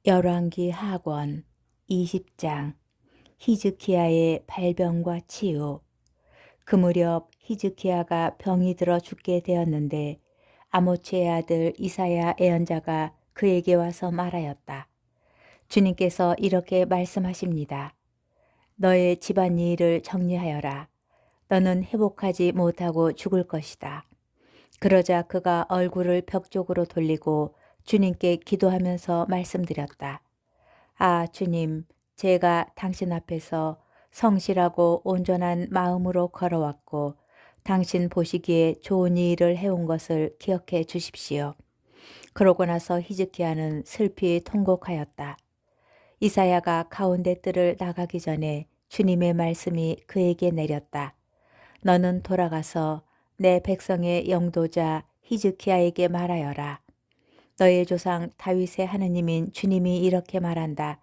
열왕기 하권 20장 히즈키야의 발병과 치유. 그 무렵 히즈키야가 병이 들어 죽게 되었는데 아모츠의 아들 이사야 예언자가 그에게 와서 말하였다. 주님께서 이렇게 말씀하십니다. 너의 집안일을 정리하여라. 너는 회복하지 못하고 죽을 것이다. 그러자 그가 얼굴을 벽 쪽으로 돌리고 주님께 기도하면서 말씀드렸다. 아, 주님, 제가 당신 앞에서 성실하고 온전한 마음으로 걸어왔고 당신 보시기에 좋은 일을 해온 것을 기억해 주십시오. 그러고 나서 히즈키야는 슬피 통곡하였다. 이사야가 가운데 뜰을 나가기 전에 주님의 말씀이 그에게 내렸다. 너는 돌아가서 내 백성의 영도자 히즈키야에게 말하여라. 너의 조상 다윗의 하느님인 주님이 이렇게 말한다.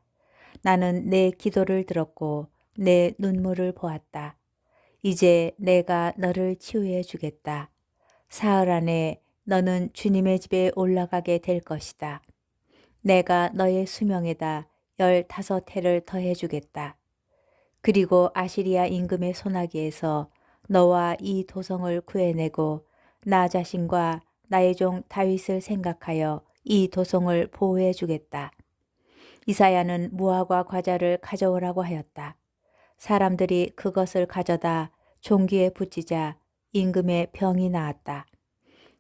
나는 내 기도를 들었고 내 눈물을 보았다. 이제 내가 너를 치유해 주겠다. 사흘 안에 너는 주님의 집에 올라가게 될 것이다. 내가 너의 수명에다 15해를 더해 주겠다. 그리고 아시리아 임금의 손아귀에서 너와 이 도성을 구해내고 나 자신과 나의 종 다윗을 생각하여 이 도성을 보호해 주겠다. 이사야는 무화과 과자를 가져오라고 하였다. 사람들이 그것을 가져다 종기에 붙이자 임금의 병이 나았다.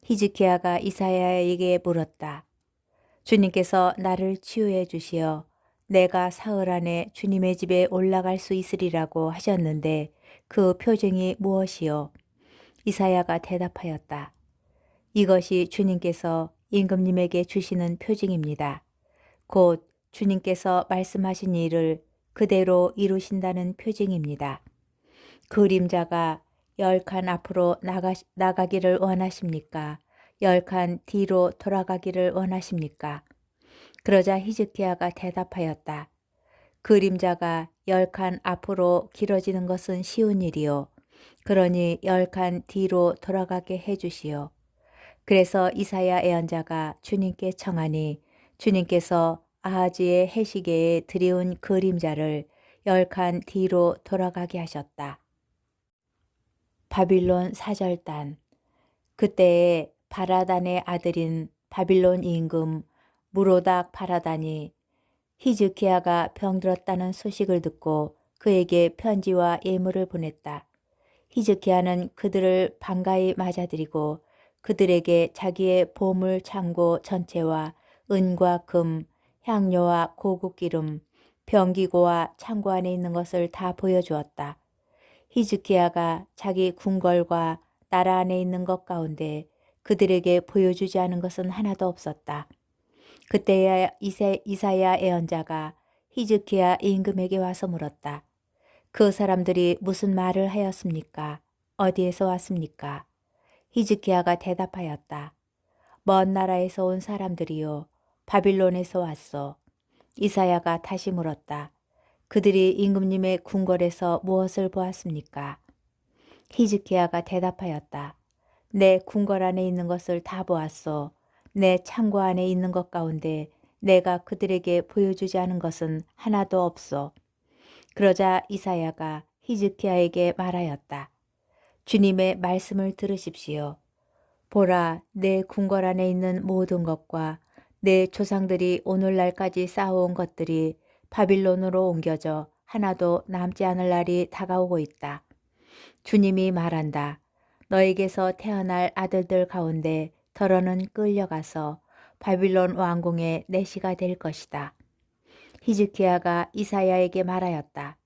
히즈키야가 이사야에게 물었다. 주님께서 나를 치유해 주시어 내가 사흘 안에 주님의 집에 올라갈 수 있으리라고 하셨는데 그 표징이 무엇이요? 이사야가 대답하였다. 이것이 주님께서 임금님에게 주시는 표징입니다. 곧 주님께서 말씀하신 일을 그대로 이루신다는 표징입니다. 그림자가 10칸 앞으로 나가기를 원하십니까? 10칸 뒤로 돌아가기를 원하십니까? 그러자 히즈키야가 대답하였다. 그림자가 10칸 앞으로 길어지는 것은 쉬운 일이요. 그러니 10칸 뒤로 돌아가게 해주시오. 그래서 이사야 예언자가 주님께 청하니 주님께서 아하지의 해시계에 들이운 그림자를 10칸 뒤로 돌아가게 하셨다. 바빌론 사절단. 그때에 바라단의 아들인 바빌론 임금 무로닥 바라단이 히즈키야가 병들었다는 소식을 듣고 그에게 편지와 예물을 보냈다. 히즈키야는 그들을 반가이 맞아들이고 그들에게 자기의 보물 창고 전체와 은과 금, 향료와 고급 기름, 병기고와 창고 안에 있는 것을 다 보여주었다. 히즈키야가 자기 궁궐과 나라 안에 있는 것 가운데 그들에게 보여주지 않은 것은 하나도 없었다. 그때야 이사야 예언자가 히즈키야 임금에게 와서 물었다. 그 사람들이 무슨 말을 하였습니까? 어디에서 왔습니까? 히즈키야가 대답하였다. 먼 나라에서 온 사람들이요. 바빌론에서 왔소. 이사야가 다시 물었다. 그들이 임금님의 궁궐에서 무엇을 보았습니까? 히즈키야가 대답하였다. 내 궁궐 안에 있는 것을 다 보았소. 내 창고 안에 있는 것 가운데 내가 그들에게 보여주지 않은 것은 하나도 없소. 그러자 이사야가 히즈키야에게 말하였다. 주님의 말씀을 들으십시오. 보라, 내 궁궐 안에 있는 모든 것과 내 조상들이 오늘날까지 쌓아온 것들이 바빌론으로 옮겨져 하나도 남지 않을 날이 다가오고 있다. 주님이 말한다. 너에게서 태어날 아들들 가운데 더러는 끌려가서 바빌론 왕궁의 내시가 될 것이다. 히즈키야가 이사야에게 말하였다.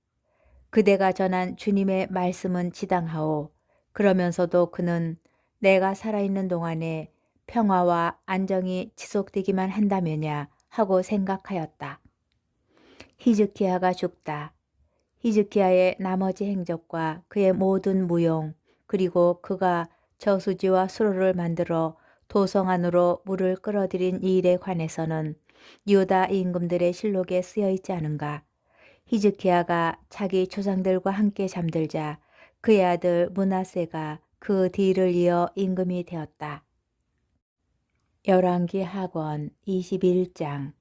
그대가 전한 주님의 말씀은 지당하오. 그러면서도 그는 내가 살아있는 동안에 평화와 안정이 지속되기만 한다면야 하고 생각하였다. 히즈키야가 죽다. 히즈키야의 나머지 행적과 그의 모든 무용, 그리고 그가 저수지와 수로를 만들어 도성 안으로 물을 끌어들인 이 일에 관해서는 유다 임금들의 실록에 쓰여 있지 않은가. 히즈키야가 자기 조상들과 함께 잠들자 그의 아들 므낫세가 그 뒤를 이어 임금이 되었다. 열왕기 하권 21장.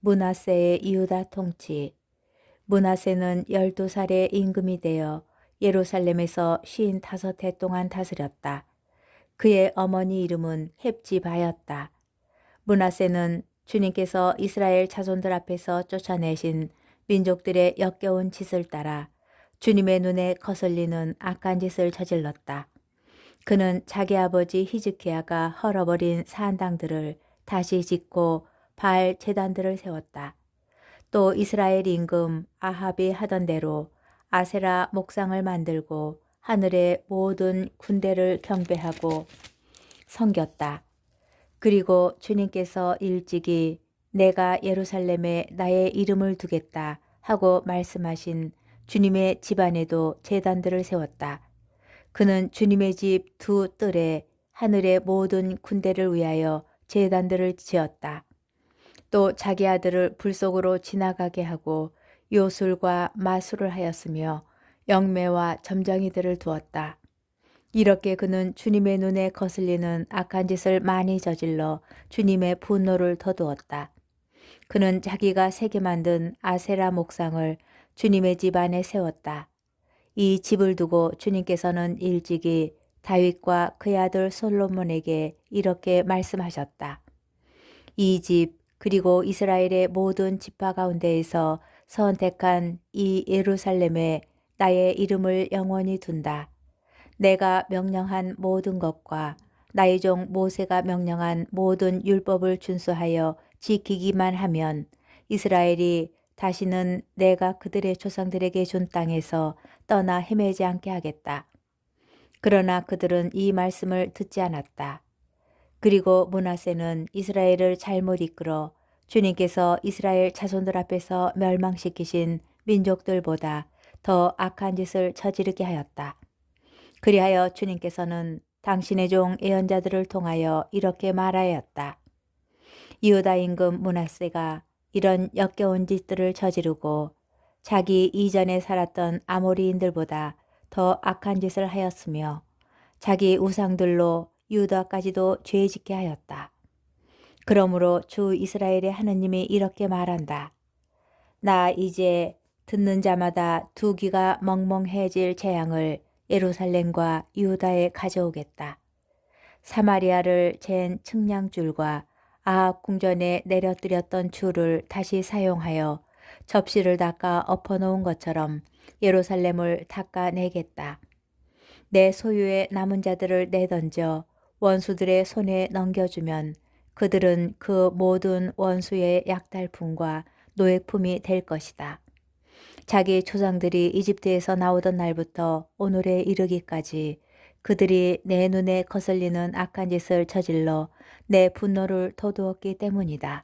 므낫세의 유다 통치. 므낫세는 12살의 임금이 되어 예루살렘에서 55해 동안 다스렸다. 그의 어머니 이름은 헵지바였다. 므낫세는 주님께서 이스라엘 자손들 앞에서 쫓아내신 민족들의 역겨운 짓을 따라 주님의 눈에 거슬리는 악한 짓을 저질렀다. 그는 자기 아버지 히즈키야가 헐어버린 산당들을 다시 짓고 바알 제단들을 세웠다. 또 이스라엘 임금 아합이 하던 대로 아세라 목상을 만들고 하늘의 모든 군대를 경배하고 섬겼다. 그리고 주님께서 일찍이 내가 예루살렘에 나의 이름을 두겠다 하고 말씀하신 주님의 집안에도 제단들을 세웠다. 그는 주님의 집 두 뜰에 하늘의 모든 군대를 위하여 제단들을 지었다. 또 자기 아들을 불 속으로 지나가게 하고 요술과 마술을 하였으며 영매와 점쟁이들을 두었다. 이렇게 그는 주님의 눈에 거슬리는 악한 짓을 많이 저질러 주님의 분노를 더두었다. 그는 자기가 새게 만든 아세라 목상을 주님의 집 안에 세웠다. 이 집을 두고 주님께서는 일찍이 다윗과 그의 아들 솔로몬에게 이렇게 말씀하셨다. 이 집 그리고 이스라엘의 모든 지파 가운데에서 선택한 이 예루살렘에 나의 이름을 영원히 둔다. 내가 명령한 모든 것과 나의 종 모세가 명령한 모든 율법을 준수하여 지키기만 하면 이스라엘이 다시는 내가 그들의 조상들에게 준 땅에서 떠나 헤매지 않게 하겠다. 그러나 그들은 이 말씀을 듣지 않았다. 그리고 므낫세는 이스라엘을 잘못 이끌어 주님께서 이스라엘 자손들 앞에서 멸망시키신 민족들보다 더 악한 짓을 저지르게 하였다. 그리하여 주님께서는 당신의 종 예언자들을 통하여 이렇게 말하였다. 유다 임금 므낫세가 이런 역겨운 짓들을 저지르고 자기 이전에 살았던 아모리인들보다 더 악한 짓을 하였으며 자기 우상들로 유다까지도 죄짓게 하였다. 그러므로 주 이스라엘의 하느님이 이렇게 말한다. 나 이제 듣는 자마다 두 귀가 멍멍해질 재앙을 예루살렘과 유다에 가져오겠다. 사마리아를 잰 측량줄과 아합 궁전에 내려뜨렸던 줄을 다시 사용하여 접시를 닦아 엎어놓은 것처럼 예루살렘을 닦아내겠다. 내 소유의 남은 자들을 내던져 원수들의 손에 넘겨주면 그들은 그 모든 원수의 약탈품과 노획품이 될 것이다. 자기 조상들이 이집트에서 나오던 날부터 오늘에 이르기까지 그들이 내 눈에 거슬리는 악한 짓을 저질러 내 분노를 더두었기 때문이다.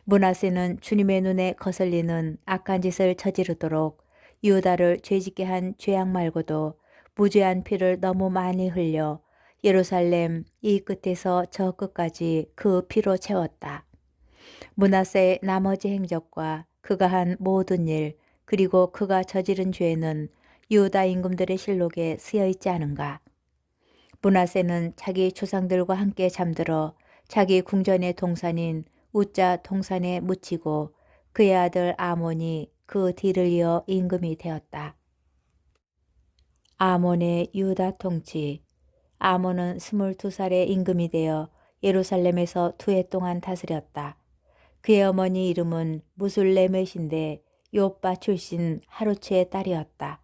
므낫세는 주님의 눈에 거슬리는 악한 짓을 저지르도록 유다를 죄짓게 한 죄악 말고도 무죄한 피를 너무 많이 흘려 예루살렘 이 끝에서 저 끝까지 그 피로 채웠다. 므낫세의 나머지 행적과 그가 한 모든 일 그리고 그가 저지른 죄는 유다 임금들의 실록에 쓰여 있지 않은가. 므낫세는 자기 조상들과 함께 잠들어 자기 궁전의 동산인 우짜 동산에 묻히고 그의 아들 아몬이 그 뒤를 이어 임금이 되었다. 아몬의 유다 통치. 아몬은 22살의 임금이 되어 예루살렘에서 2해 동안 다스렸다. 그의 어머니 이름은 무술레멧인데 요빠 출신 하루츠의 딸이었다.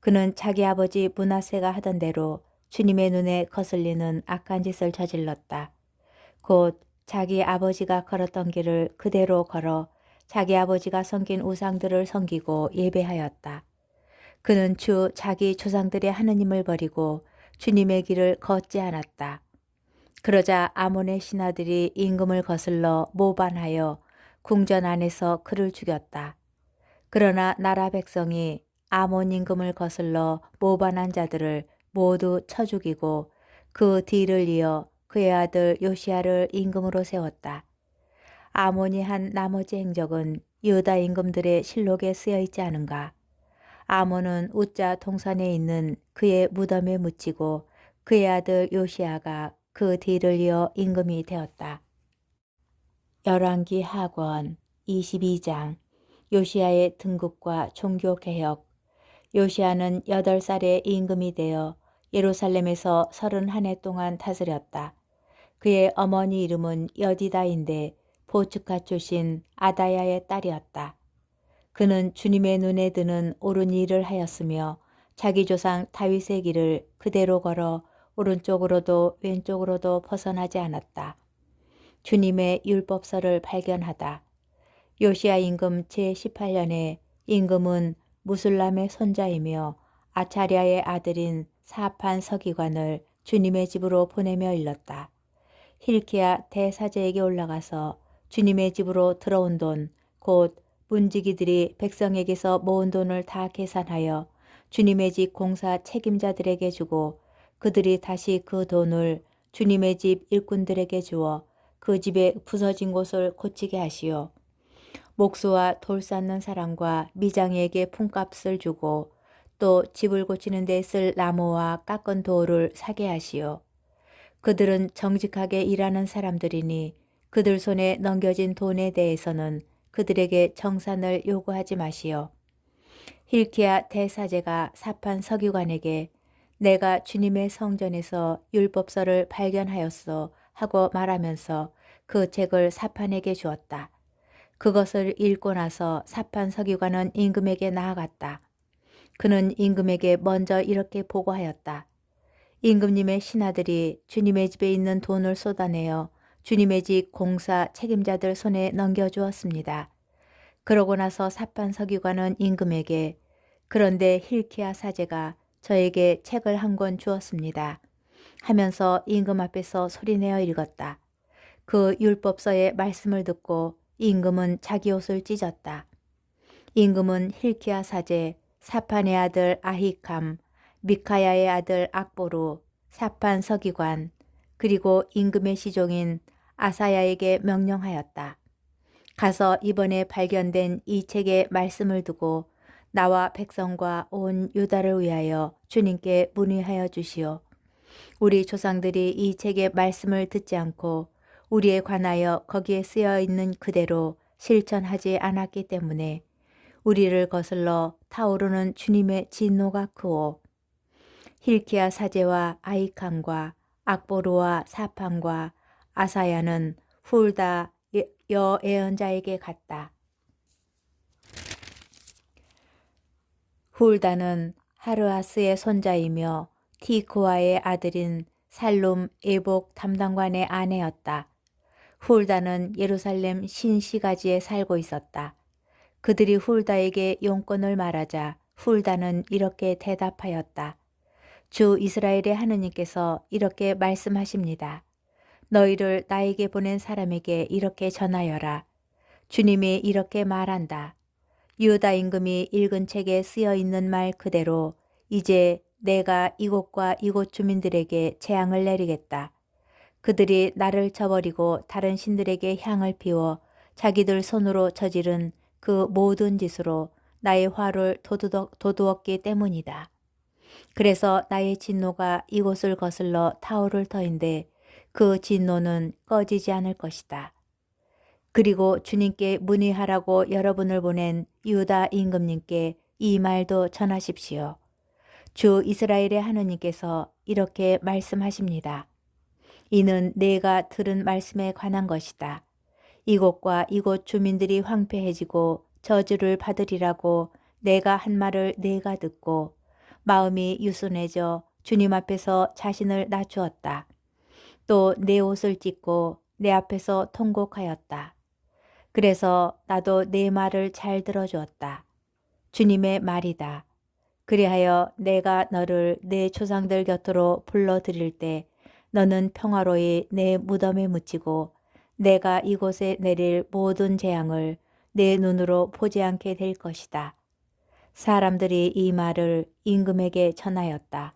그는 자기 아버지 므낫세가 하던 대로 주님의 눈에 거슬리는 악한 짓을 저질렀다. 곧 자기 아버지가 걸었던 길을 그대로 걸어 자기 아버지가 섬긴 우상들을 섬기고 예배하였다. 그는 자기 조상들의 하느님을 버리고 주님의 길을 걷지 않았다. 그러자 아몬의 신하들이 임금을 거슬러 모반하여 궁전 안에서 그를 죽였다. 그러나 나라 백성이 아몬 임금을 거슬러 모반한 자들을 모두 쳐 죽이고 그 뒤를 이어 그의 아들 요시야를 임금으로 세웠다. 아몬이 한 나머지 행적은 유다 임금들의 실록에 쓰여 있지 않은가. 아몬은 우짜 동산에 있는 그의 무덤에 묻히고 그의 아들 요시야가 그 뒤를 이어 임금이 되었다. 열왕기 하권 22장 요시야의 등극과 종교개혁. 요시야는 8살의 임금이 되어 예루살렘에서 31해 동안 다스렸다. 그의 어머니 이름은 여디다인데 보츠카 출신 아다야의 딸이었다. 그는 주님의 눈에 드는 옳은 일을 하였으며 자기 조상 다윗의 길을 그대로 걸어 오른쪽으로도 왼쪽으로도 벗어나지 않았다. 주님의 율법서를 발견하다. 요시야 임금 제18년에 임금은 무술람의 손자이며 아차랴의 아들인 사판 서기관을 주님의 집으로 보내며 일렀다. 힐키야 대사제에게 올라가서 주님의 집으로 들어온 돈, 곧 문지기들이 백성에게서 모은 돈을 다 계산하여 주님의 집 공사 책임자들에게 주고 그들이 다시 그 돈을 주님의 집 일꾼들에게 주어 그 집의 부서진 곳을 고치게 하시오. 목수와 돌 쌓는 사람과 미장이에게 품값을 주고 또 집을 고치는 데 쓸 나무와 깎은 돌을 사게 하시오. 그들은 정직하게 일하는 사람들이니 그들 손에 넘겨진 돈에 대해서는 그들에게 정산을 요구하지 마시오. 힐키야 대사제가 사판 서기관에게 내가 주님의 성전에서 율법서를 발견하였소 하고 말하면서 그 책을 사판에게 주었다. 그것을 읽고 나서 사판 서기관은 임금에게 나아갔다. 그는 임금에게 먼저 이렇게 보고하였다. 임금님의 신하들이 주님의 집에 있는 돈을 쏟아내어 주님의 집 공사 책임자들 손에 넘겨주었습니다. 그러고 나서 사판 서기관은 임금에게 그런데 힐키야 사제가 저에게 책을 한 권 주었습니다. 하면서 임금 앞에서 소리내어 읽었다. 그 율법서의 말씀을 듣고 임금은 자기 옷을 찢었다. 임금은 힐키야 사제, 사판의 아들 아히캄, 미카야의 아들 악보루, 사판 서기관, 그리고 임금의 시종인 아사야에게 명령하였다. 가서 이번에 발견된 이 책의 말씀을 두고 나와 백성과 온 유다를 위하여 주님께 문의하여 주시오. 우리 조상들이 이 책의 말씀을 듣지 않고 우리에 관하여 거기에 쓰여 있는 그대로 실천하지 않았기 때문에 우리를 거슬러 타오르는 주님의 진노가 크오. 힐키야 사제와 아이칸과 악보르와 사판과 아사야는 훌다 여예언자에게 갔다. 훌다는 하르아스의 손자이며 티코아의 아들인 살룸 예복 담당관의 아내였다. 훌다는 예루살렘 신시가지에 살고 있었다. 그들이 훌다에게 용건을 말하자 훌다는 이렇게 대답하였다. 주 이스라엘의 하느님께서 이렇게 말씀하십니다. 너희를 나에게 보낸 사람에게 이렇게 전하여라. 주님이 이렇게 말한다. 유다 임금이 읽은 책에 쓰여 있는 말 그대로 이제 내가 이곳과 이곳 주민들에게 재앙을 내리겠다. 그들이 나를 저버리고 다른 신들에게 향을 피워 자기들 손으로 저지른 그 모든 짓으로 나의 화를 도두었기 때문이다. 그래서 나의 진노가 이곳을 거슬러 타오를 터인데 그 진노는 꺼지지 않을 것이다. 그리고 주님께 문의하라고 여러분을 보낸 유다 임금님께 이 말도 전하십시오. 주 이스라엘의 하느님께서 이렇게 말씀하십니다. 이는 내가 들은 말씀에 관한 것이다. 이곳과 이곳 주민들이 황폐해지고 저주를 받으리라고 내가 한 말을 내가 듣고 마음이 유순해져 주님 앞에서 자신을 낮추었다. 또 내 옷을 찢고 내 앞에서 통곡하였다. 그래서 나도 내 말을 잘 들어주었다. 주님의 말이다. 그리하여 내가 너를 내 조상들 곁으로 불러들일 때 너는 평화로이 내 무덤에 묻히고 내가 이곳에 내릴 모든 재앙을 내 눈으로 보지 않게 될 것이다. 사람들이 이 말을 임금에게 전하였다.